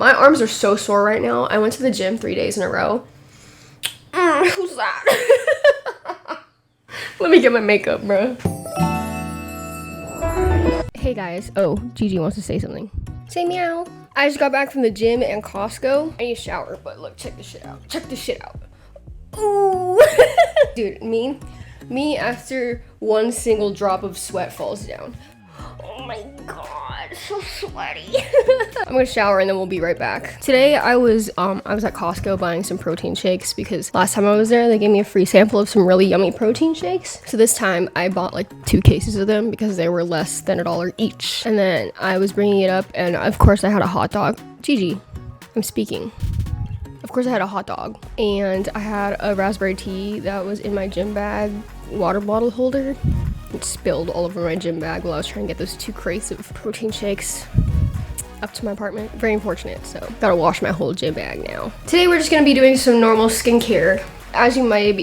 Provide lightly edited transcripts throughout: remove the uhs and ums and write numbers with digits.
My arms are so sore right now. I went to the gym 3 days in a row. Who's that? Let me get my makeup, bro. Hey guys. Oh, Gigi wants to say something. Say meow. I just got back from the gym and Costco. I need a shower, but look, check this shit out. Check this shit out. Ooh. Dude, me after one single drop of sweat falls down. Oh my god, so sweaty. I'm gonna shower and then we'll be right back. Today I was at Costco buying some protein shakes because last time I was there they gave me a free sample of some really yummy protein shakes. So this time I bought like 2 cases of them because they were less than $1 each. And then I was bringing it up and of course I had a hot dog. Gigi, I'm speaking. Of course I had a hot dog and I had a raspberry tea that was in my gym bag water bottle holder. It spilled all over my gym bag while I was trying to get those 2 crates of protein shakes up to my apartment. Very unfortunate, so gotta wash my whole gym bag now. Today we're just gonna be doing some normal skincare. As you may be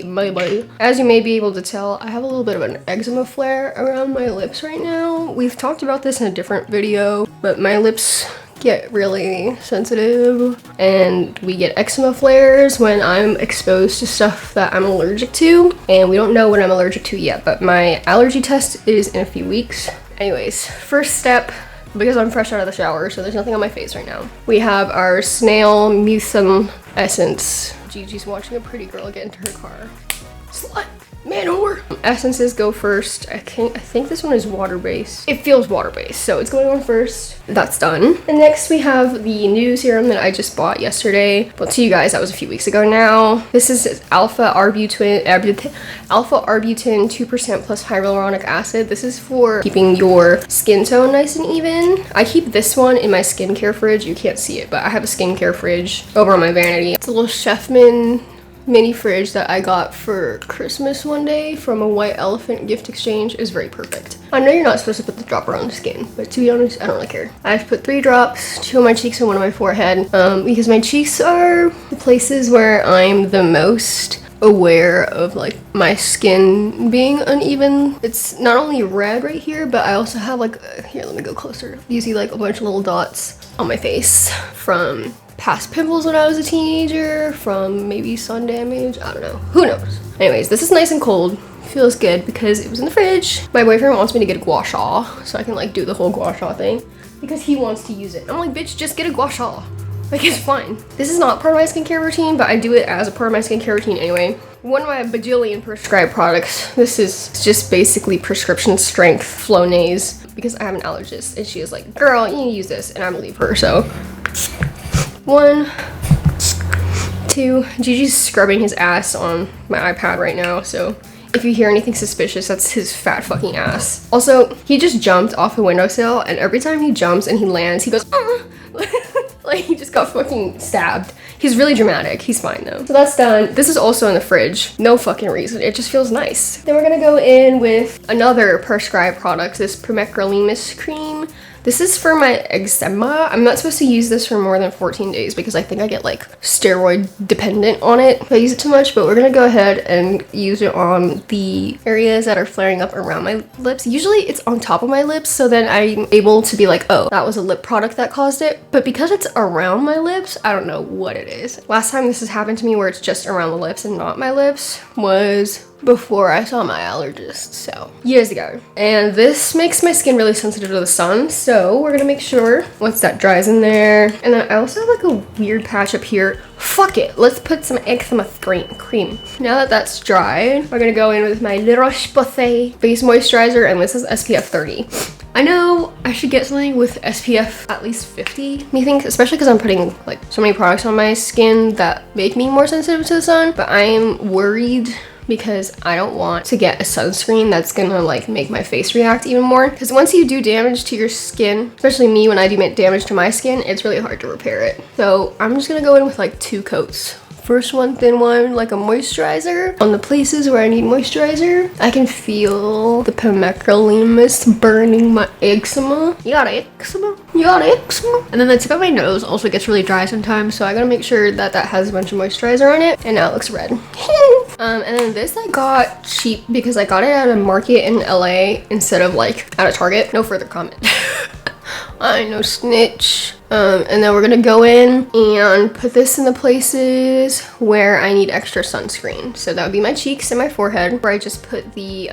able to tell, I have a little bit of an eczema flare around my lips right now. We've talked about this in a different video, but my lips get really sensitive and we get eczema flares when I'm exposed to stuff that I'm allergic to, and we don't know what I'm allergic to yet, but my allergy test is in a few weeks. Anyways, first step, because I'm fresh out of the shower so there's nothing on my face right now, we have our snail mucin essence. Gigi's watching a pretty girl get into her car. Slut. Man whore. Essences go first. I think this one is water-based. It feels water-based, so it's going on first. That's done. And next we have the new serum that I just bought yesterday. Well, to you guys, that was a few weeks ago now. This is alpha arbutin 2% plus hyaluronic acid. This is for keeping your skin tone nice and even. I keep this one in my skincare fridge. You can't see it, but I have a skincare fridge over on my vanity. It's a little Chefman mini fridge that I got for Christmas one day from a white elephant gift exchange. Is very perfect. I know you're not supposed to put the dropper on the skin, but to be honest, I don't really care. I've put 3 drops, 2 on my cheeks and 1 on my forehead, because my cheeks are the places where I'm the most aware of like my skin being uneven. It's not only red right here, but I also have like, here, let me go closer. You see like a bunch of little dots on my face from past pimples when I was a teenager, from maybe sun damage, I don't know, who knows. Anyways, this is nice and cold. Feels good because it was in the fridge. My boyfriend wants me to get a gua sha so I can like do the whole gua sha thing because he wants to use it. I'm like, bitch, just get a gua sha. Like, it's fine. This is not part of my skincare routine, but I do it as a part of my skincare routine anyway. One of my bajillion prescribed products. This is just basically prescription strength Flonase because I have an allergist and she is like, girl, you need to use this, and I'm gonna leave her, so 1, 2. Gigi's scrubbing his ass on my iPad right now, so if you hear anything suspicious, that's his fat fucking ass. Also, he just jumped off a windowsill, and every time he jumps and he lands, he goes, like he just got fucking stabbed. He's really dramatic. He's fine though. So that's done. This is also in the fridge. No fucking reason. It just feels nice. Then we're gonna go in with another prescribed product, this Promecrolimus cream. This is for my eczema. I'm not supposed to use this for more than 14 days because I think I get like steroid dependent on it if I use it too much, but we're gonna go ahead and use it on the areas that are flaring up around my lips. Usually it's on top of my lips, so then I'm able to be like, oh, that was a lip product that caused it. But because it's around my lips, I don't know what it is. Last time this has happened to me where it's just around the lips and not my lips was before I saw my allergist, so years ago. And this makes my skin really sensitive to the sun, so we're gonna make sure once that dries in there. And then I also have like a weird patch up here. Fuck it, let's put some eczema cream. Now that that's dried, we're gonna go in with my La Roche-Posay face moisturizer, and this is SPF 30. I know I should get something with SPF at least 50, methinks, especially because I'm putting like so many products on my skin that make me more sensitive to the sun, but I'm worried because I don't want to get a sunscreen that's gonna like make my face react even more. Because once you do damage to your skin, especially me when I do damage to my skin, it's really hard to repair it. So I'm just gonna go in with like 2 coats. First one, thin one, like a moisturizer. On the places where I need moisturizer, I can feel the Promecrolimus burning my eczema. You got eczema? You got eczema? And then the tip of my nose also gets really dry sometimes, so I gotta make sure that that has a bunch of moisturizer on it. And now it looks red. And then this I got cheap because I got it at a market in LA instead of like at a Target. No further comment. I know, snitch. And then we're gonna go in and put this in the places where I need extra sunscreen. So that would be my cheeks and my forehead, where I just put the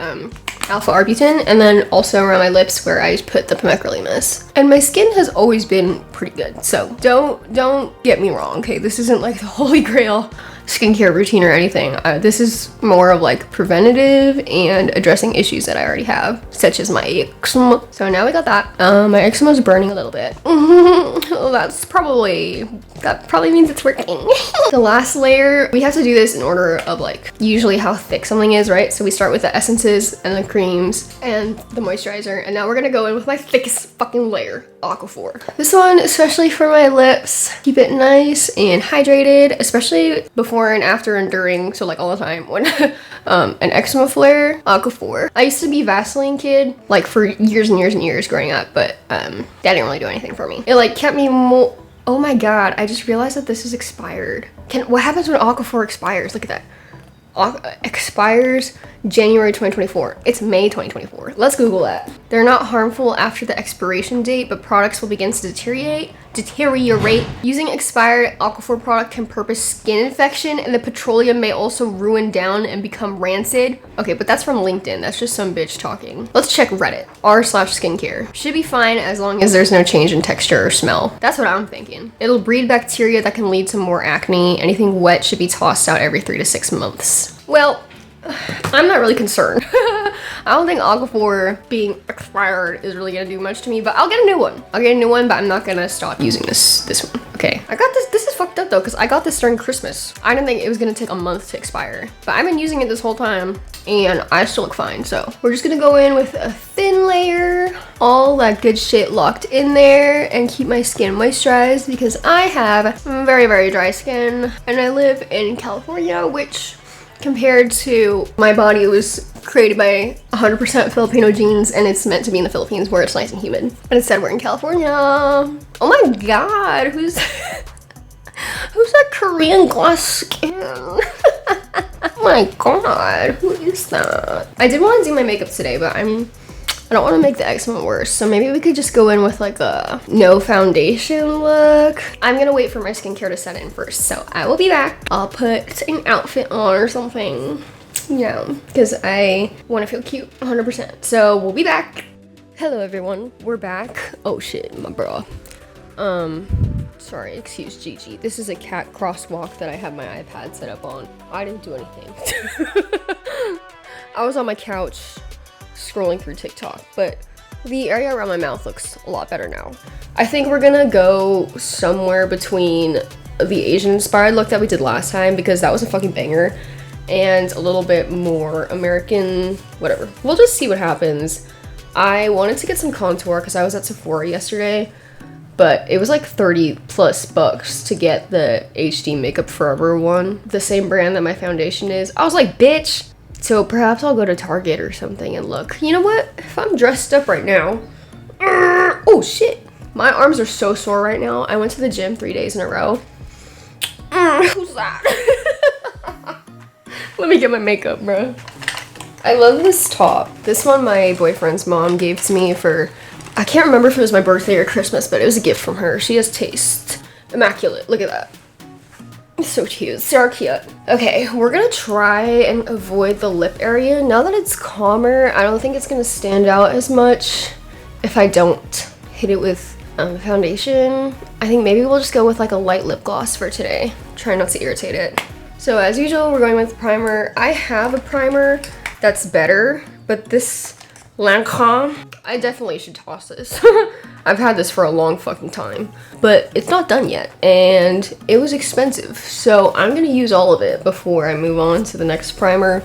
alpha arbutin, and then also around my lips where I put the pimecrolimus. And my skin has always been pretty good, so don't get me wrong, okay? This isn't like the holy grail skincare routine or anything. This is more of like preventative and addressing issues that I already have, such as my eczema. So now we got that. My eczema is burning a little bit. Well, that probably means it's working. The last layer, we have to do this in order of like usually how thick something is, right? So we start with the essences and the creams and the moisturizer, and now we're gonna go in with my thickest fucking layer, aquaphor. This one, especially for my lips, keep it nice and hydrated, especially before and after and during, so like all the time when an eczema flare, aquaphor. I used to be Vaseline kid like for years and years and years growing up, but that didn't really do anything for me. It like kept me more. Oh my god, I just realized that this is expired. What happens when aquaphor expires? Look at that. Expires January 2024. It's May 2024. Let's Google that. They're not harmful after the expiration date, but products will begin to deteriorate. Using expired aquaphor product can purpose skin infection, and the petroleum may also ruin down and become rancid. Okay, but that's from LinkedIn. That's just some bitch talking. Let's check Reddit. r/skincare. Should be fine as long as there's no change in texture or smell. That's what I'm thinking. It'll breed bacteria that can lead to more acne. Anything wet should be tossed out every 3 to 6 months. Well, I'm not really concerned. I don't think aquaphor being expired is really gonna do much to me, but I'll get a new one. I'll get a new one, but I'm not gonna stop using this one. Okay, I got this. This is fucked up though, because I got this during Christmas. I didn't think it was gonna take a month to expire, but I've been using it this whole time and I still look fine. So we're just gonna go in with a thin layer, all that good shit locked in there, and keep my skin moisturized because I have very, very dry skin and I live in California, which compared to my body, it was created by 100% Filipino genes, and it's meant to be in the Philippines where it's nice and humid. But instead we're in California. Oh my god, who's that Korean glass skin? Oh my god, who is that? I did want to do my makeup today, but I don't want to make the eczema worse, so maybe we could just go in with like a no foundation look. I'm gonna wait for my skincare to set in first, so I will be back. I'll put an outfit on or something, you know, because I want to feel cute 100%. So we'll be back. Hello everyone, we're back. Oh shit, my bra. Sorry, excuse Gigi. This is a cat crosswalk that I have my iPad set up on. I didn't do anything. I was on my couch scrolling through TikTok, but the area around my mouth looks a lot better now. I think we're gonna go somewhere between the Asian inspired look that we did last time, because that was a fucking banger, and a little bit more American, whatever. We'll just see what happens. I wanted to get some contour because I was at Sephora yesterday, but it was like 30 plus bucks to get the HD Makeup Forever one, the same brand that my foundation is. I was like, bitch. So perhaps I'll go to Target or something and look. You know what? If I'm dressed up right now, oh shit. My arms are so sore right now. I went to the gym 3 days in a row. Who's that? Let me get my makeup, bro. I love this top. This one my boyfriend's mom gave to me for, I can't remember if it was my birthday or Christmas, but it was a gift from her. She has taste. Immaculate. Look at that. So cute, so cute. Okay, we're gonna try and avoid the lip area. Now that it's calmer, I don't think it's gonna stand out as much if I don't hit it with foundation. I think maybe we'll just go with like a light lip gloss for today. Try not to irritate it. So as usual, we're going with primer. I have a primer that's better, but this Lancome, I definitely should toss this. I've had this for a long fucking time, but it's not done yet, and it was expensive, so I'm gonna use all of it before I move on to the next primer.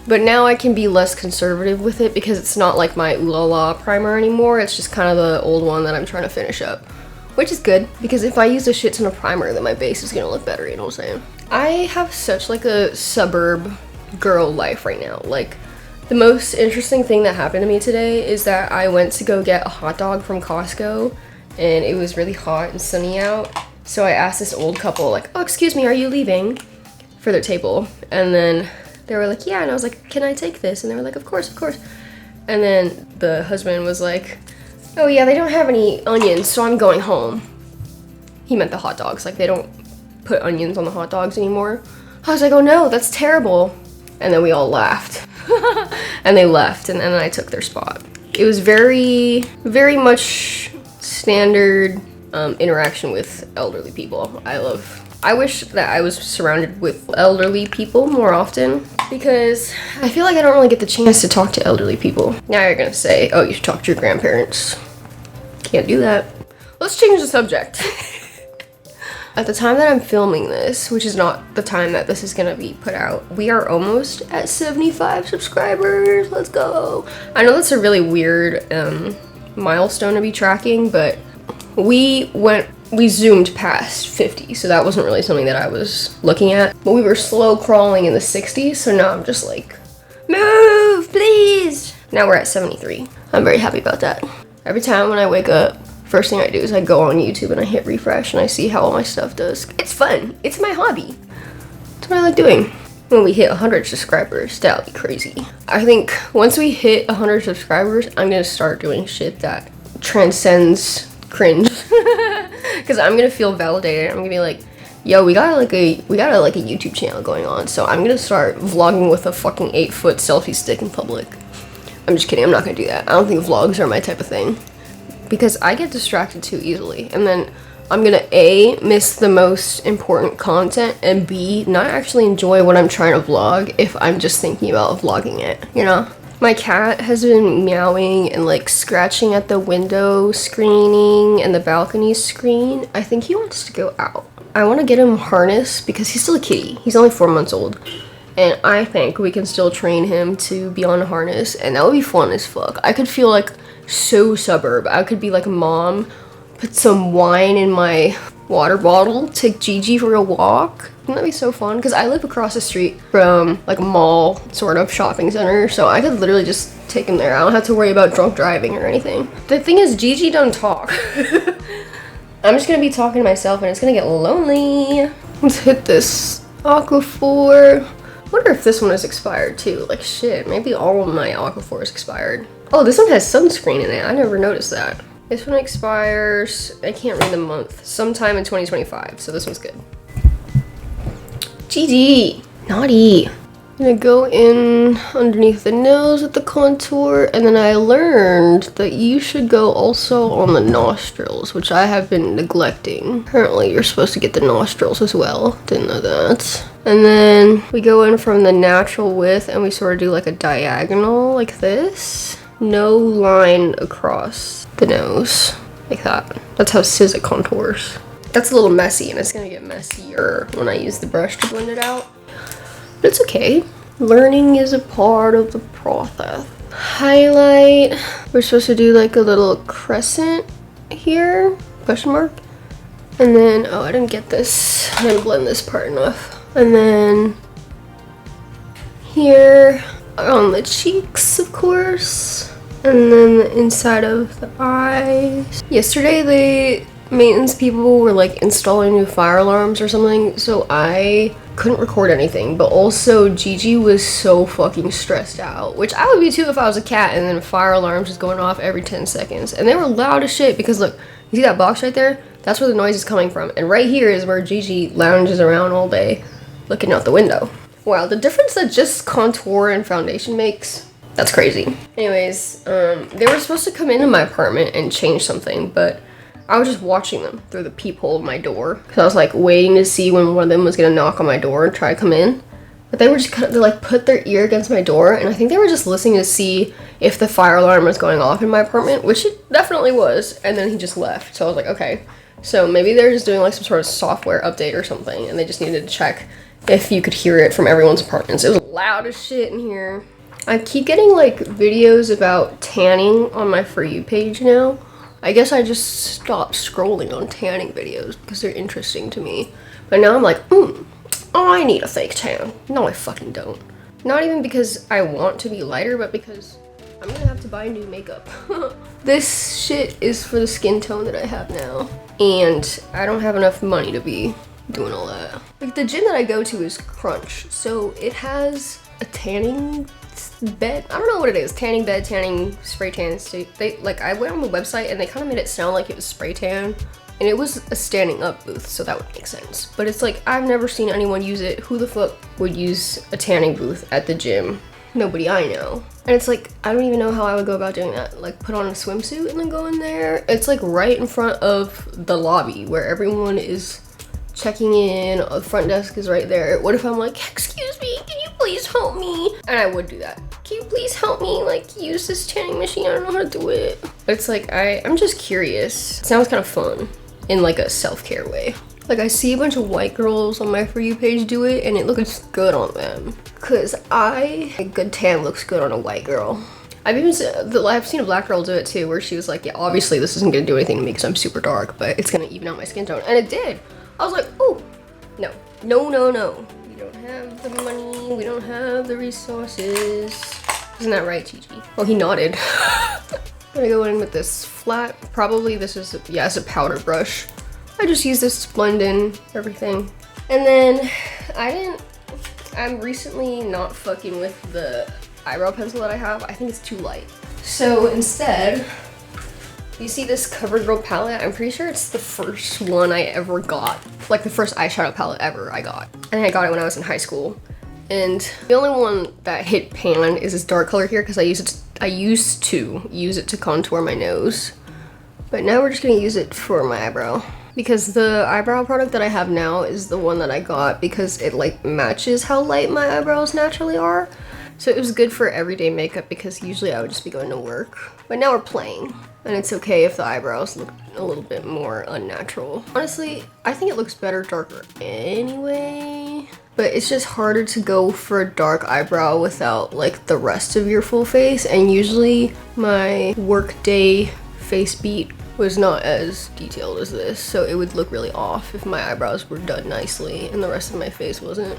But now I can be less conservative with it because it's not like my Ooh La La primer anymore. It's just kind of the old one that I'm trying to finish up, which is good because if I use a shit ton of primer, then my base is gonna look better, you know what I'm saying? I have such like a suburb girl life right now. Like, the most interesting thing that happened to me today is that I went to go get a hot dog from Costco, and it was really hot and sunny out. So I asked this old couple, like, oh, excuse me, are you leaving? For their table. And then they were like, yeah. And I was like, can I take this? And they were like, of course, of course. And then the husband was like, oh yeah, they don't have any onions, so I'm going home. He meant the hot dogs. Like, they don't put onions on the hot dogs anymore. I was like, oh no, that's terrible. And then we all laughed. And they left, and then I took their spot. It was very, very much standard interaction with elderly people. I wish that I was surrounded with elderly people more often, because I feel like I don't really get the chance to talk to elderly people. Now you're gonna say, oh, you should talk to your grandparents. Can't do that. Let's change the subject. At the time that I'm filming this, which is not the time that this is gonna be put out, we are almost at 75 subscribers. Let's go. I know that's a really weird milestone to be tracking, but we zoomed past 50, so that wasn't really something that I was looking at. But we were slow crawling in the 60s, so now I'm just like, move, please. Now we're at 73. I'm very happy about that. Every time when I wake up, first thing I do is I go on YouTube and I hit refresh and I see how all my stuff does. It's fun. It's my hobby. That's what I like doing. When we hit 100 subscribers, that'll be crazy. I think once we hit 100 subscribers, I'm gonna start doing shit that transcends cringe. Because I'm gonna feel validated. I'm gonna be like, yo, we got like a YouTube channel going on, so I'm gonna start vlogging with a fucking 8-foot selfie stick in public. I'm just kidding, I'm not gonna do that. I don't think vlogs are my type of thing, because I get distracted too easily, and then I'm gonna A, miss the most important content, and B, not actually enjoy what I'm trying to vlog if I'm just thinking about vlogging it, you know? My cat has been meowing and like scratching at the window screening and the balcony screen. I think he wants to go out. I want to get him harnessed because he's still a kitty. He's only 4 months old. And I think we can still train him to be on a harness, and that would be fun as fuck. I could feel like so suburb. I could be like a mom, put some wine in my water bottle, take Gigi for a walk. Wouldn't that be so fun? Because I live across the street from like a mall sort of shopping center, so I could literally just take him there. I don't have to worry about drunk driving or anything. The thing is, Gigi don't talk. I'm just gonna be talking to myself and it's gonna get lonely. Let's hit this aquaphor. Wonder if this one is expired too. Like shit, maybe all of my aquaphor is expired. Oh, this one has sunscreen in it. I never noticed that. This one expires, I can't read the month, sometime in 2025, so this one's good. GG, naughty. I'm gonna go in underneath the nose with the contour, and then I learned that you should go also on the nostrils, which I have been neglecting. Apparently you're supposed to get the nostrils as well, didn't know that. And then we go in from the natural width and we sort of do like a diagonal like this. No line across the nose, like that. That's how SZA contours. That's a little messy, and it's gonna get messier when I use the brush to blend it out. But it's okay. Learning is a part of the process. Highlight. We're supposed to do like a little crescent here, question mark. And then, oh, I didn't get this. I didn't blend this part enough. And then here on the cheeks, of course. And then the inside of the eyes. Yesterday, the maintenance people were like installing new fire alarms or something, so I couldn't record anything. But also, Gigi was so fucking stressed out, which I would be too if I was a cat, and then fire alarms just going off every 10 seconds. And they were loud as shit because look, you see that box right there? That's where the noise is coming from. And right here is where Gigi lounges around all day looking out the window. Wow, the difference that just contour and foundation makes. That's crazy. Anyways, they were supposed to come into my apartment and change something, but I was just watching them through the peephole of my door. Cause I was like waiting to see when one of them was gonna knock on my door and try to come in. But they were just they like put their ear against my door, and I think they were just listening to see if the fire alarm was going off in my apartment, which it definitely was. And then he just left. So I was like, okay. So maybe they're just doing like some sort of software update or something, and they just needed to check if you could hear it from everyone's apartments. It was loud as shit in here. I keep getting like videos about tanning on my For You page now. I guess I just stopped scrolling on tanning videos because they're interesting to me. But now I'm like, I need a fake tan. No, I fucking don't. Not even because I want to be lighter, but because I'm gonna have to buy new makeup. This shit is for the skin tone that I have now. And I don't have enough money to be doing all that. Like the gym that I go to is Crunch. So it has a tanning bed. I don't know what it is. Tanning bed, tanning spray tan. They like I went on the website and they kind of made it sound like it was spray tan, And it was a standing up booth, so that would make sense. But it's like, I've never seen anyone use it. Who the fuck would use a tanning booth at the gym? Nobody I know. And it's like, I don't even know how I would go about doing that. Like, put on a swimsuit and then go in there. It's like right in front of the lobby where everyone is checking in. The front desk is right there. What if I'm like, excuse me, can you please help me? And I would do that. Can you please help me, like, use this tanning machine? I don't know how to do it. It's like, I'm just curious. It sounds kind of fun in like a self-care way. Like, I see a bunch of white girls on my For You page do it, and it looks good on them. Cause a good tan looks good on a white girl. I've seen a black girl do it too, where she was like, yeah, obviously this isn't gonna do anything to me because I'm super dark, but it's gonna even out my skin tone. And it did. I was like, oh, no. No, no, no. We don't have the money, we don't have the resources. Isn't that right, Gigi? Oh, he nodded. I'm gonna go in with this flat, probably this is, it's a powder brush. I just use this to blend in everything. And then I'm recently not fucking with the eyebrow pencil that I have. I think it's too light. So instead, you see this CoverGirl palette? I'm pretty sure it's the first one I ever got. Like the first eyeshadow palette ever I got. And I got it when I was in high school. And the only one that hit pan is this dark color here because I used to use it to contour my nose. But now we're just gonna use it for my eyebrow. Because the eyebrow product that I have now is the one that I got because it like matches how light my eyebrows naturally are. So it was good for everyday makeup because usually I would just be going to work. But now we're playing and it's okay if the eyebrows look a little bit more unnatural. Honestly, I think it looks better darker anyway. But it's just harder to go for a dark eyebrow without like the rest of your full face. And usually my workday face beat was not as detailed as this, so it would look really off if my eyebrows were done nicely and the rest of my face wasn't.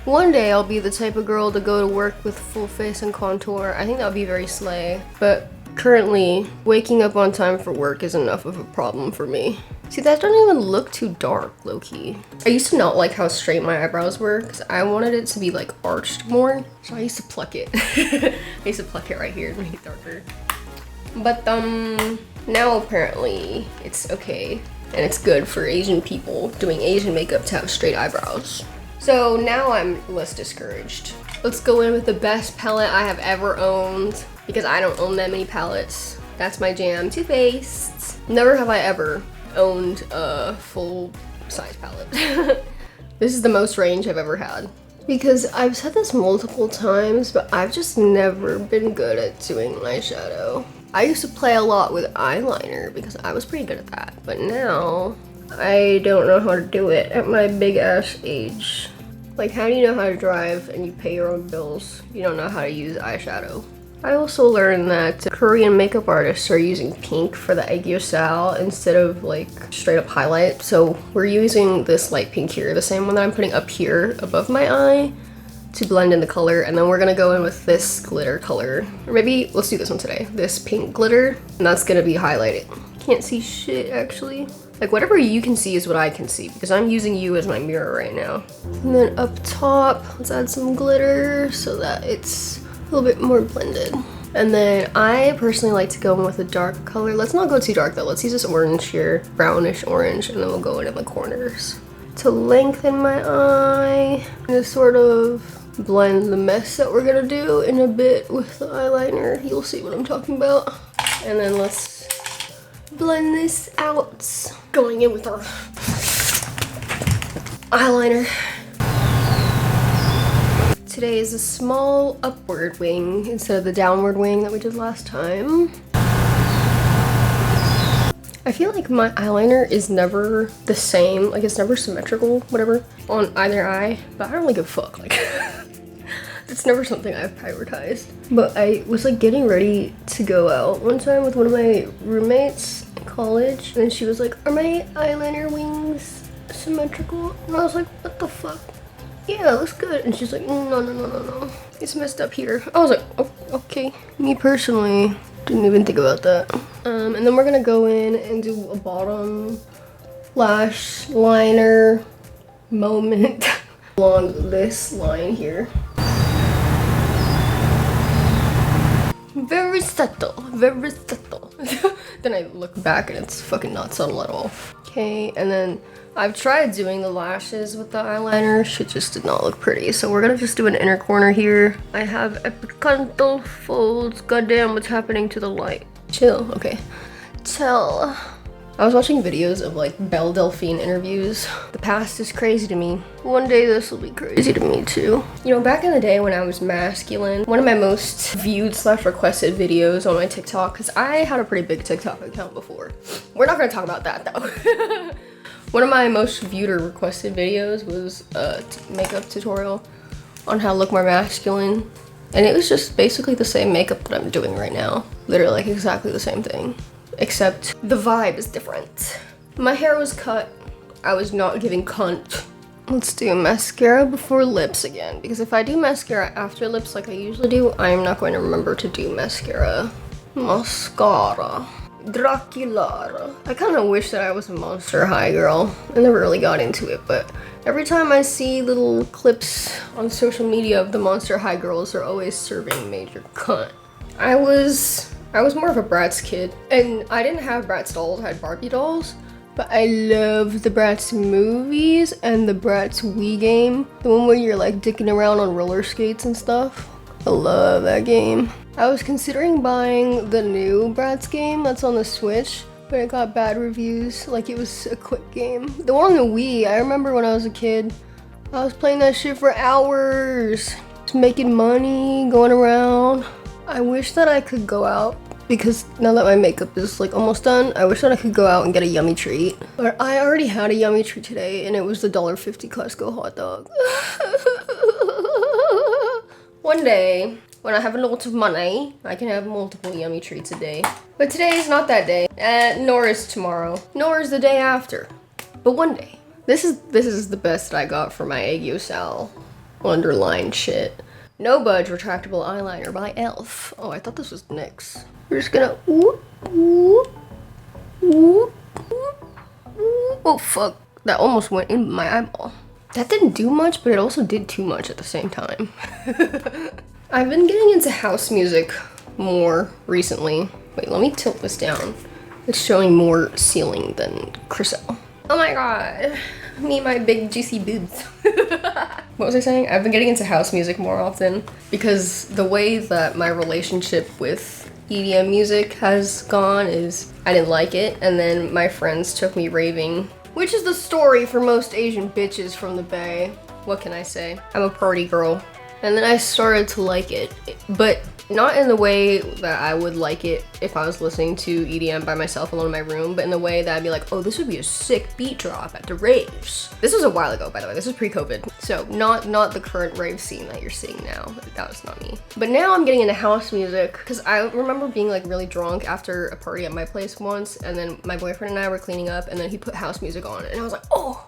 One day I'll be the type of girl to go to work with full face and contour. I think that would be very slay, but currently waking up on time for work is enough of a problem for me. See, that doesn't even look too dark, low-key. I used to not like how straight my eyebrows were because I wanted it to be like arched more, so I used to pluck it. I used to pluck it right here to make it darker. But now apparently it's okay and it's good for Asian people doing Asian makeup to have straight eyebrows. So now I'm less discouraged. Let's go in with the best palette I have ever owned because I don't own that many palettes. That's my jam, Too Faced. Never have I ever owned a full size palette. This is the most range I've ever had. Because I've said this multiple times, but I've just never been good at doing eyeshadow. I used to play a lot with eyeliner because I was pretty good at that, but now I don't know how to do it at my big ass age. Like, how do you know how to drive and you pay your own bills? You don't know how to use eyeshadow. I also learned that Korean makeup artists are using pink for the aegyosal instead of like straight up highlight. So we're using this light pink here, the same one that I'm putting up here above my eye to blend in the color, and then we're gonna go in with this glitter color. Or maybe let's do this one today. This pink glitter, and that's gonna be highlighted. Can't see shit actually. Like whatever you can see is what I can see because I'm using you as my mirror right now. And then up top, let's add some glitter so that it's a little bit more blended. And then I personally like to go in with a dark color. Let's not go too dark though. Let's use this orange here, brownish orange, and then we'll go in the corners to lengthen my eye and to sort of blend the mess that we're gonna do in a bit with the eyeliner. You'll see what I'm talking about. And then let's blend this out. Going in with our eyeliner. Today is a small upward wing instead of the downward wing that we did last time. I feel like my eyeliner is never the same, like it's never symmetrical, whatever, on either eye, but I don't really give a fuck, like, it's never something I've prioritized. But I was like getting ready to go out one time with one of my roommates in college, and she was like, are my eyeliner wings symmetrical? And I was like, what the fuck? Yeah, it looks good. And she's like, no. It's messed up here. I was like, oh, okay. Me personally, didn't even think about that. And then we're gonna go in and do a bottom lash liner moment along this line here. Very subtle, very subtle. Then I look back and it's fucking not subtle at all. Okay, and then I've tried doing the lashes with the eyeliner. Shit just did not look pretty. So we're gonna just do an inner corner here. I have epicanthal folds. Goddamn, what's happening to the light? Chill, okay. Chill. I was watching videos of like Belle Delphine interviews. The past is crazy to me. One day this will be crazy to me too. You know, back in the day when I was masculine, one of my most viewed / requested videos on my TikTok, because I had a pretty big TikTok account before. We're not gonna talk about that though. One of my most viewed or requested videos was a makeup tutorial on how to look more masculine. And it was just basically the same makeup that I'm doing right now. Literally like exactly the same thing. Except the vibe is different. My hair was cut. I was not giving cunt. Let's do mascara before lips again, because if I do mascara after lips like I usually do, I'm not going to remember to do mascara. Mascara. Dracula. I kind of wish that I was a Monster High girl. I never really got into it, but every time I see little clips on social media of the Monster High girls, they're always serving major cunt. I was more of a Bratz kid, and I didn't have Bratz dolls, I had Barbie dolls, but I love the Bratz movies and the Bratz Wii game, the one where you're like dicking around on roller skates and stuff. I love that game. I was considering buying the new Bratz game that's on the Switch, but it got bad reviews, like it was a quick game. The one on the Wii, I remember when I was a kid, I was playing that shit for hours, just making money, going around. I wish that I could go out, because now that my makeup is like almost done, I wish that I could go out and get a yummy treat. But I already had a yummy treat today, and it was the $1.50 Costco hot dog. One day, when I have a lot of money, I can have multiple yummy treats a day. But today is not that day, nor is tomorrow, nor is the day after. But one day. This is the best that I got for my aegyosal underline shit. No Budge Retractable Eyeliner by e.l.f. Oh, I thought this was NYX. We're just gonna whoop, whoop, whoop, whoop, whoop. Oh fuck, that almost went in my eyeball. That didn't do much, but it also did too much at the same time. I've been getting into house music more recently. Wait, let me tilt this down. It's showing more ceiling than Chriselle. Oh my god. Me and my big juicy boobs. What was I saying? I've been getting into house music more often because the way that my relationship with EDM music has gone is I didn't like it, and then my friends took me raving, which is the story for most Asian bitches from the Bay. What can I say? I'm a party girl. And then I started to like it, but not in the way that I would like it if I was listening to EDM by myself alone in my room, but in the way that I'd be like, oh, this would be a sick beat drop at the raves. This was a while ago, by the way. This was pre-COVID. So not the current rave scene that you're seeing now. That was not me. But now I'm getting into house music because I remember being like really drunk after a party at my place once, and then my boyfriend and I were cleaning up, and then he put house music on, and I was like, oh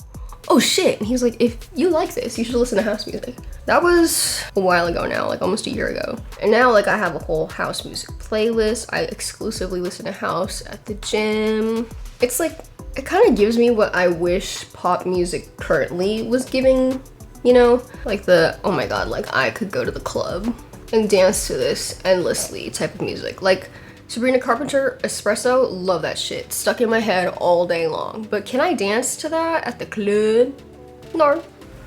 shit. And he was like, if you like this, you should listen to house music. That was a while ago now, like almost a year ago. And now like I have a whole house music playlist. I exclusively listen to house at the gym. It's like, it kind of gives me what I wish pop music currently was giving, you know? Like the, oh my god, like I could go to the club and dance to this endlessly type of music. Like Sabrina Carpenter, Espresso, love that shit. Stuck in my head all day long. But can I dance to that at the club? No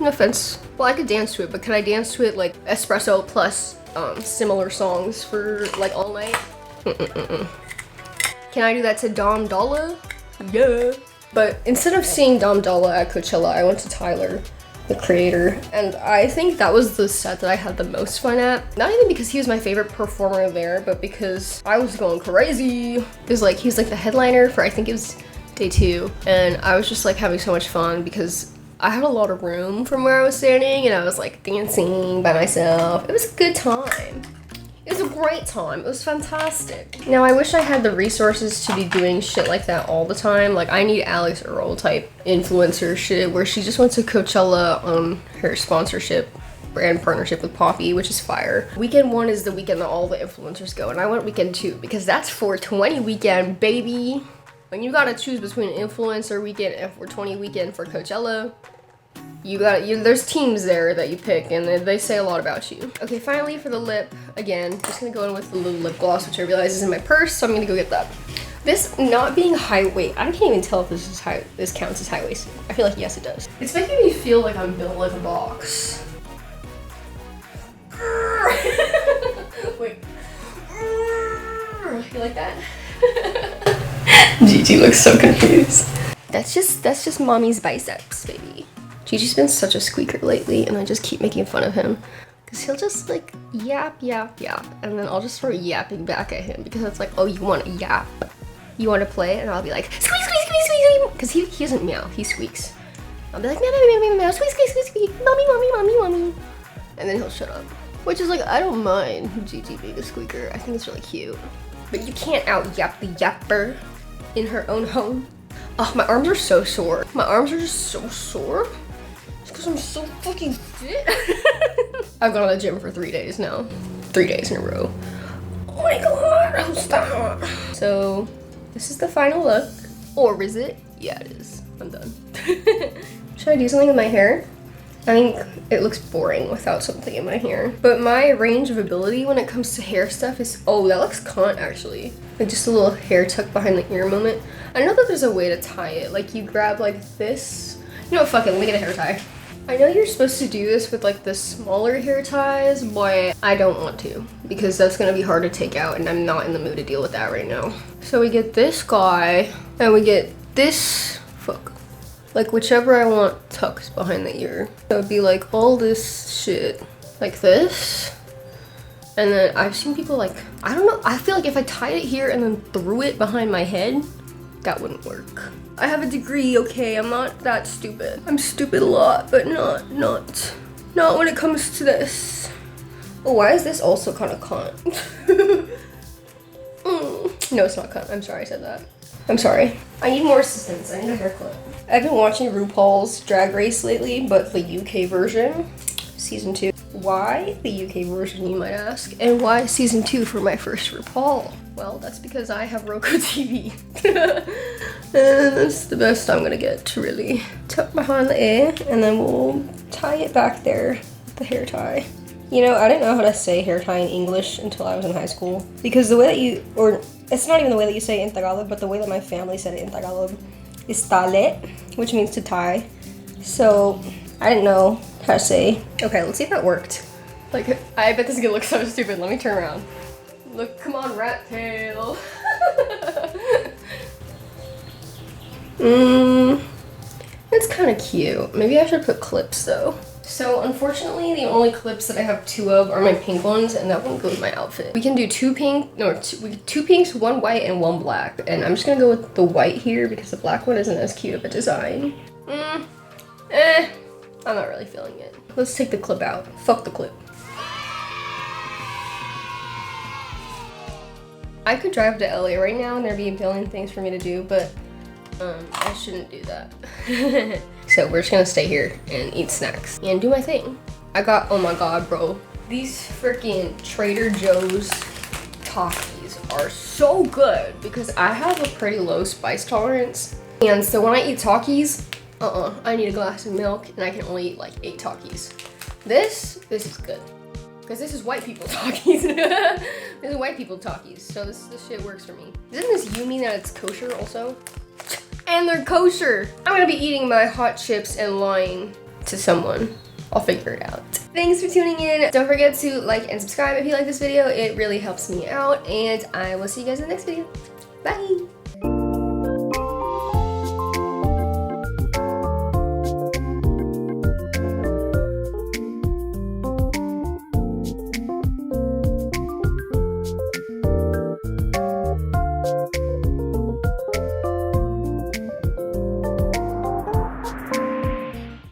offense. Well, I could dance to it, but can I dance to it like Espresso plus similar songs for like all night? Can I do that to Dom Dolla? Yeah. But instead of seeing Dom Dolla at Coachella, I went to Tyler, the creator, and I think that was the set that I had the most fun at. Not even because he was my favorite performer there, but because I was going crazy. He's like the headliner for, I think it was day 2, and I was just like having so much fun because I had a lot of room from where I was standing, and I was like dancing by myself. It was a good time. It was a great time. It was fantastic. Now, I wish I had the resources to be doing shit like that all the time. Like, I need Alex Earl type influencer shit where she just went to Coachella on her sponsorship brand partnership with Poppy, which is fire. Weekend 1 is the weekend that all the influencers go, and I went weekend 2 because that's 420 weekend, baby. When you gotta choose between influencer weekend and 420 weekend for Coachella, there's teams there that you pick, and they say a lot about you. Okay, finally for the lip, again, just gonna go in with the little lip gloss, which I realize is in my purse, so I'm gonna go get that. This not being high weight, I can't even tell if this counts as high waisted. I feel like yes, it does. It's making me feel like I'm built like a box. Wait. You like that? Gigi looks so confused. That's just mommy's biceps, baby. Gigi's been such a squeaker lately, and I just keep making fun of him. Because he'll just like yap, yap, yap, and then I'll just start yapping back at him because it's like, oh, you want to yap? You want to play? And I'll be like, squeak, squeak, squeak, squeak, because he doesn't meow, he squeaks. I'll be like, meow, meow, meow, meow, squeak, squeak, squeak, squeak, mommy, mommy, mommy, mommy. And then he'll shut up. Which is like, I don't mind Gigi being a squeaker. I think it's really cute. But you can't out-yap the yapper in her own home. Oh, my arms are so sore. My arms are just so sore. It's because I'm so fucking fit. I've gone to the gym for 3 days now. 3 days in a row. Oh my god, oh stop. So, this is the final look. Or is it? Yeah, it is. I'm done. Should I do something with my hair? I think it looks boring without something in my hair. But my range of ability when it comes to hair stuff is, oh, that looks cunt actually. Like just a little hair tuck behind the ear moment. I know that there's a way to tie it. Like you grab like this. You know what, fuck it, let me get a hair tie. I know you're supposed to do this with like the smaller hair ties, but I don't want to because that's gonna be hard to take out and I'm not in the mood to deal with that right now. So we get this guy and we get this, fuck. Like whichever I want tucked behind the ear. So it'd be like all this shit like this. And then I've seen people like, I don't know, I feel like if I tied it here and then threw it behind my head, that wouldn't work. I have a degree, okay, I'm not that stupid. I'm stupid a lot, but not when it comes to this. Oh, why is this also kind of cunt? No, it's not cunt, I'm sorry I said that. I'm sorry. I need more assistance, I need a hair clip. I've been watching RuPaul's Drag Race lately, but the UK version, season 2. Why the UK version, you might ask? And why season 2 for my first RuPaul? Well, that's because I have Roku TV. And that's the best I'm gonna get to really tuck behind the ear, and then we'll tie it back there with the hair tie. You know, I didn't know how to say hair tie in English until I was in high school. Because the way that you, or it's not even the way that you say it in Tagalog, but the way that my family said it in Tagalog is tale, which means to tie. So I didn't know how to say. Okay, let's see if that worked. Like, I bet this is gonna look so stupid. Let me turn around. Look, come on, rat tail. It's kind of cute. Maybe I should put clips though. So unfortunately, the only clips that I have 2 of are my pink ones, and that won't go with my outfit. We can do 2 pinks, 1 white, and 1 black. And I'm just gonna go with the white here because the black one isn't as cute of a design. I'm not really feeling it. Let's take the clip out. Fuck the clip. I could drive to LA right now and there'd be a billion things for me to do, but I shouldn't do that. So we're just gonna stay here and eat snacks and do my thing. I got, oh my god, bro. These freaking Trader Joe's Takis are so good because I have a pretty low spice tolerance. And so when I eat Takis, I need a glass of milk and I can only eat like 8 Takis. This is good. Because this is white people Takis. This is white people Takis. So this shit works for me. Doesn't this you mean that it's kosher also? And they're kosher. I'm gonna be eating my hot chips and lying to someone. I'll figure it out. Thanks for tuning in. Don't forget to like and subscribe if you like this video. It really helps me out. And I will see you guys in the next video. Bye.